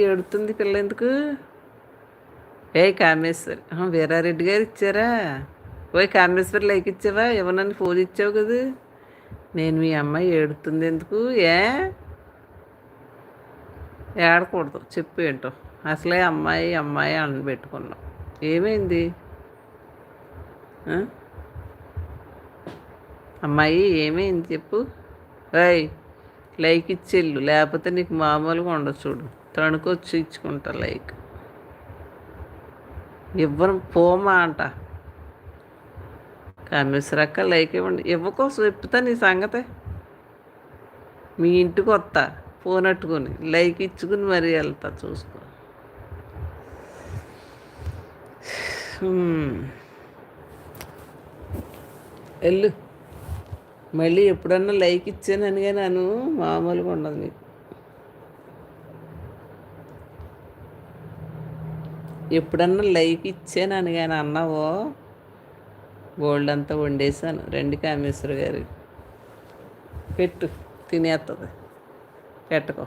ఏడుతుంది పిల్ల ఎందుకు? ఏ కామేశ్వరి వీరారెడ్డి గారు ఇచ్చారా? ఓయ్ కామేశ్వరి లైక్ ఇచ్చావా? ఇవ్వనని ఫోన్ ఇచ్చావు కదా. నేను మీ అమ్మాయి ఏడుతుంది ఎందుకు? ఏడకూడదు చెప్పు ఏంటో. అసలే అమ్మాయి అమ్మాయి అని పెట్టుకున్నాం. ఏమైంది? అమ్మాయి ఏమైంది చెప్పు. ఏయ్ లైక్ ఇచ్చేళ్ళు, లేకపోతే నీకు మామూలుగా ఉండదు చూడు. తణుకొచ్చి ఇచ్చుకుంటా లైక్. ఇవ్వను పోమా అంట. కామేశ్వరక్క లైక్ ఇవ్వండి. ఇవ్వకోసం చెప్తా నీ సంగతే. మీ ఇంటికి వస్తా ఫోన్ అట్టుకొని లైక్ ఇచ్చుకుని మరీ వెళ్తా చూసుకో. వెళ్ళు. మళ్ళీ ఎప్పుడన్నా లైక్ ఇచ్చానని కానీ నన్ను మామూలుగా ఉండదు నీకు. ఎప్పుడన్నా లైక్ ఇచ్చానని కానీ అన్నావో గోల్డ్ అంతా వండేసాను. రెండు కామేశ్వర గారి పెట్టు తినేస్తుంది. పెట్టుకో.